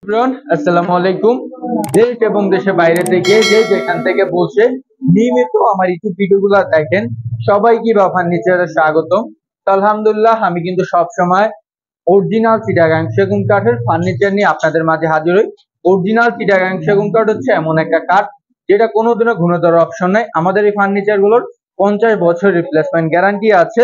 আসসালামু আলাইকুম। দেশ এবং দেশের বাইরে থেকে যে যেখান থেকে বসে নিয়মিত আমার ইউটিউব ভিডিওগুলো দেখেন সবাইকে বা ফার্নিচারে স্বাগতম। তো আলহামদুলিল্লাহ আমি কিন্তু সব সময় অরিজিনাল চিটাগাং সেগুন কাঠের ফার্নিচার নিয়ে আপনাদের মাঝে হাজির হই। অরিজিনাল চিটাগাং সেগুন কাঠ হচ্ছে এমন একটা কাঠ যেটা কোনোদিনও ঘুণে ধরার অপশন নাই। আমাদের এই ফার্নিচার গুলোর 50 বছর রিপ্লেসমেন্ট গ্যারান্টি আছে।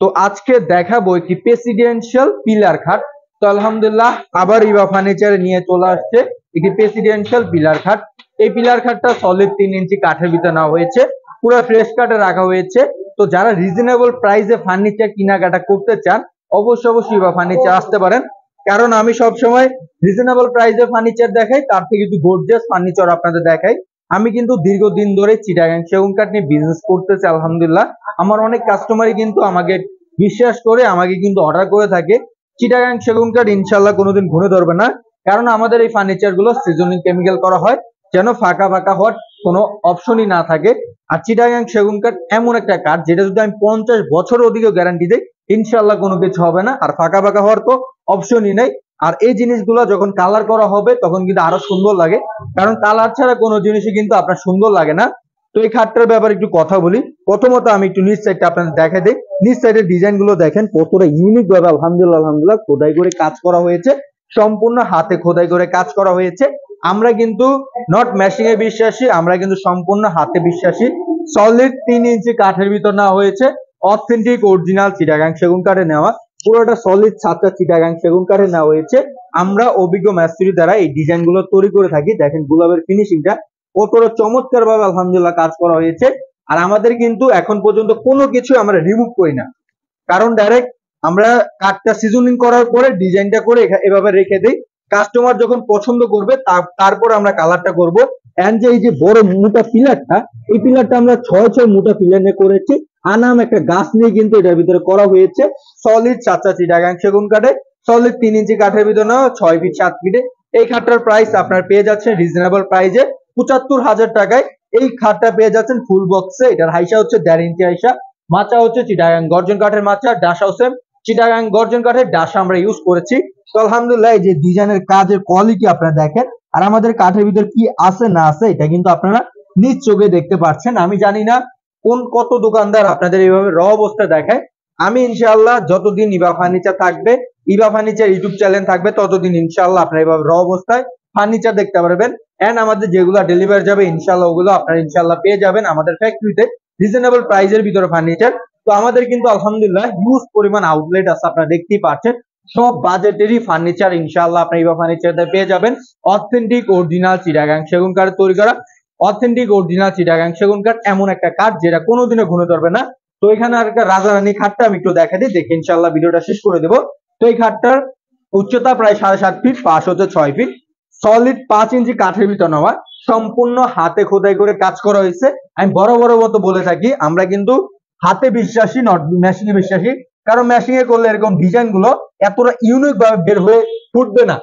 তো আজকে দেখাবো একটি প্রেসিডেন্সিয়াল পিলার খাট। তো আলহামদুলিল্লাহ আবার ইভা ফার্নিচারে নিয়ে চলে আসছে একটি প্রেসিডেন্সিয়াল পিলার খাট। এই পিলার খাটটা সলিড 3 ইঞ্চি কাঠের ভিতরে নেওয়া হয়েছে, পুরো ফ্রেশ কাঠে রাখা হয়েছে। তো যারা রিজনেবল প্রাইসে ফার্নিচার কেনাকাটা করতে চান অবশ্যই ইভা ফার্নিচার আসতে পারেন, কারণ আমি সবসময় রিজনেবল প্রাইসে ফার্নিচার দেখাই, তার থেকে একটু গর্জিয়াস ফার্নিচার আপনাদের দেখাই। আমি কিন্তু দীর্ঘদিন ধরে চিটাগাং সেগুন কাঠ নিয়ে বিজনেস করতেছি আলহামদুলিল্লাহ। আমার অনেক কাস্টমারই কিন্তু আমাকে বিশ্বাস করে আমাকে কিন্তু অর্ডার করে থাকে। চিটাগাং সেগুন কাঠ ইনশাল্লাহ কোনোদিন ঘুরে ধরবে না, কারণ আমাদের এই ফার্নিচার গুলো সিজনিং কেমিক্যাল করা হয় যেন ফাঁকা হওয়ার কোনো অপশনই না থাকে। আর চিটাগাং সেগুন কাঠ এমন একটা কাঠ যেটা যদি আমি 50 বছর অধিকও গ্যারান্টি দেই ইনশাল্লাহ কোনো কিছু হবে না, আর ফাঁকা হওয়ার তো অপশনই নেই। আর এই জিনিসগুলো যখন কালার করা হবে তখন কিন্তু আরো সুন্দর লাগে, কারণ কালার ছাড়া কোনো জিনিসই কিন্তু আপনার সুন্দর লাগে না। তো এই খাটটার ব্যাপারে একটু কথা বলি। প্রথমত আমি একটু নিচ সাইডটা আপনাদের দেখা দিই। নিচ সাইডের ডিজাইন গুলো দেখেন কতটা ইউনিক ভাবে আলহামদুলিল্লাহ খোদাই করে কাজ করা হয়েছে, সম্পূর্ণ হাতে খোদাই করে কাজ করা হয়েছে। আমরা কিন্তু নট মেশিং এ বিশ্বাসী, আমরা কিন্তু সম্পূর্ণ হাতে বিশ্বাসী। সলিড 3 ইঞ্চি কাঠের ভিতর নেওয়া হয়েছে, অথেন্টিক অরিজিনাল চিটাগাং সেগুন কাঠে নেওয়া, পুরোটা সলিড 7টা চিটাগাং সেগুন কাঠে নেওয়া হয়েছে। আমরা অভিজ্ঞ মিস্ত্রি দ্বারা এই ডিজাইন গুলো তৈরি করে থাকি। দেখেন গোলাপের ফিনিশিংটা কতটা চমৎকার ভাবে আলহামদুলিল্লাহ কাজ করা হয়েছে। আর আমাদের কিন্তু এখন পর্যন্ত কোনো কিছু আমরা রিমুভ করি না, কারণ ডাইরেক্ট আমরা কাঠটা সিজনিং করার পরে ডিজাইনটা করে এভাবে রেখে দেই। কাস্টমার যখন পছন্দ করবে তারপর আমরা কালারটা করব। এন্ড যে এই যে বড় মোটা পিলারটা, এই পিলারটা আমরা 6 মোটা পিলার নিয়ে করেছি। আনাম একটা গাছ নিয়ে কিন্তু এটার ভিতরে করা হয়েছে। সলিড 7টা চিটাগাং সেগুন কাঠে, সলিড 3 ইঞ্চি কাঠের ভিতরে 6 ফিট 7 ফিটে। এই খাটটার প্রাইস আপনার পেয়ে যাচ্ছেন রিজনেবল প্রাইসে 75,000 টাকায়। এই খাটটা পেয়ে যাচ্ছেন ফুল বক্সে। এটার হাইসা হচ্ছে 1.5 ইঞ্চি হাইসা, মাচা হচ্ছে চিটাগাং গর্জন কাঠের মাচা, ডাসা হচ্ছে চিটাগাং গর্জন কাঠের ডাসা আমরা ইউজ করেছি। তো আলহামদুলিল্লাহ এই যে ডিজাইনের কাজের কোয়ালিটি আপনারা দেখেন, আর আমাদের কাঠের ভিতর কি আছে না আছে এটা কিন্তু আপনারা নিজ চোখে দেখতে পাচ্ছেন। আমি জানি না কত দোকানদার আপনাদের এইভাবে র অবস্থা দেখায়। আমি ইনশাআল্লাহ যতদিন ইভা ফার্নিচার থাকবে, ইভা ফার্নিচার ইউটিউব চ্যানেল থাকবে, ততদিন ইনশাআল্লাহ আপনারা এইভাবে র অবস্থায় ফার্নিচার দেখতে পারবেন। এন্ড আমাদের যেগুলো ডেলিভারি যাবে ইনশাআল্লাহ ওগুলো আপনারা ইনশাআল্লাহ পেয়ে যাবেন আমাদের ফ্যাক্টরিতে রিজনেবল প্রাইসের ভিতরে ফার্নিচার। তো আমাদের কিন্তু আলহামদুলিল্লাহ হিউজ পরিমাণ আউটলেট আছে, আপনারা দেখতেই পাচ্ছেন। সব বাজেটেরই ফার্নিচার ইনশাআল্লাহ আপনারা ইভা ফার্নিচারে পেয়ে যাবেন। অথেন্টিক অরিজিনাল চিটাগাং সেগুন কাঠে তৈরি করা, অথেন্টিক অরিজিনাল চিটাগাং সেগুন কাঠ এমন একটা কাঠ যেটা কোনোদিনও ঘুরে ধরবে না। তো এখানে আর একটা রাজারানী খাটটা আমি একটু দেখা দিই, দেখে ইনশাআল্লাহ ভিডিওটা শেষ করে দেবো। তো এই খাটটার উচ্চতা প্রায় 7.5 ফিট, পাশ হচ্ছে 6 ফিট, সলিড 5 ইঞ্চি কাঠের ভিতর নেওয়া, সম্পূর্ণ হাতে খোদাই করে কাজ করা হয়েছে। আমি বড় মতো বলে থাকি আমরা কিন্তু হাতে বিশ্বাসী, নট মেশিং এ বিশ্বাসী, কারণ মেশিং এ করলে এরকম ডিজাইন গুলো এতটা ইউনিক ভাবে বের হয়ে ফুটবে না,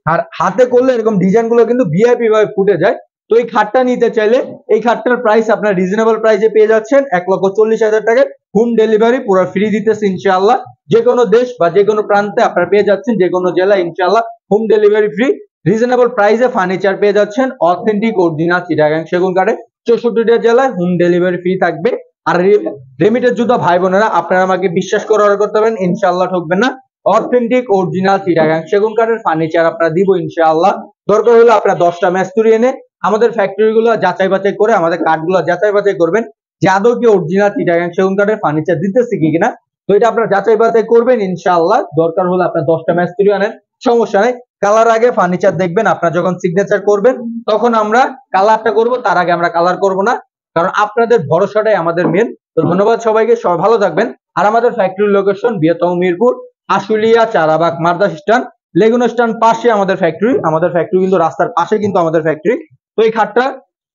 আর হাতে করলে এরকম ডিজাইন গুলো কিন্তু ভিআইপি ভাবে ফুটে যায়। তো এই খাটটা নিতে চাইলে এই খাটটার প্রাইস আপনার রিজনেবল প্রাইসে পেয়ে যাচ্ছেন 1,40,000 টাকায়। হোম ডেলিভারি পুরো ফ্রি দিতেছে ইনশাআল্লাহ। যে কোনো দেশ বা যে কোনো প্রান্তে আপনারা পেয়ে যাচ্ছেন, যে কোনো জেলায় ইনশাআল্লাহ হোম ডেলিভারি ফ্রি। রিজনেবল প্রাইসে ফার্নিচার পেয়ে যাচ্ছেন অথেন্টিক অরিজিনাল চিটাগাং সেগুন কাঠে। 64টা জেলায় হোম ডেলিভারি ফ্রি থাকবে। আর রেমিটেড যোদ্ধা ভাই বোনেরা আপনারা আমাকে বিশ্বাস করে অর্ডার করতে পারেন, ইনশাআল্লাহ ঠকবেন না। অথেন্টিক অরিজিনাল চিটাগাং সেগুন কাঠের ফার্নিচার আপনারা দিব ইনশাআল্লাহ। দরকার হলে আপনারা 10টা মিস্ত্রি এনে আমাদের ফ্যাক্টরি গুলো যাচাই বাছাই করে আমাদের কাঠগুলো যাচাই বাছাই করবেন যে আদৌ কি অরিজিনাল চিটাগাং সেগুন কাঠের ফার্নিচার দিতেছে কিনা। তো এটা আপনারা যাচাই বাছাই করবেন ইনশাআল্লাহ। দরকার হলে আপনারা 10টা মিস্ত্রি আনেন, সমস্যা নেই। কালার আগে ফার্নিচার দেখবেন, আপনারা যখন সিগনেচার করবেন তখন আমরা কালারটা করব, তার আগে আমরা কালার করব না, কারণ আপনাদের ভরসাটাই আমাদের মেন। তো ধন্যবাদ সবাইকে, সবাই ভালো থাকবেন। আর আমাদের ফ্যাক্টরির লোকেশন বৃহত্তম মিরপুর, আশুলিয়া, চারাবাগ, মাদ্রাস স্ট্যান্ড, লেগুনা স্ট্যান্ড পাশে আমাদের ফ্যাক্টরি। আমাদের ফ্যাক্টরি কিন্তু রাস্তার পাশে কিন্তু আমাদের ফ্যাক্টরি। তো এই খাটটা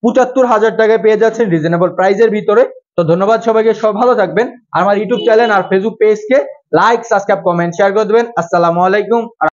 75,000 টাকায় পেয়ে যাচ্ছেন রিজনেবল প্রাইসের ভিতরে। তো ধন্যবাদ সবাইকে, সব ভালো থাকবেন। আর আমার ইউটিউব চ্যানেল আর ফেসবুক পেজকে লাইক, সাবস্ক্রাইব, কমেন্ট, শেয়ার করে দেবেন। আসসালামু আলাইকুম।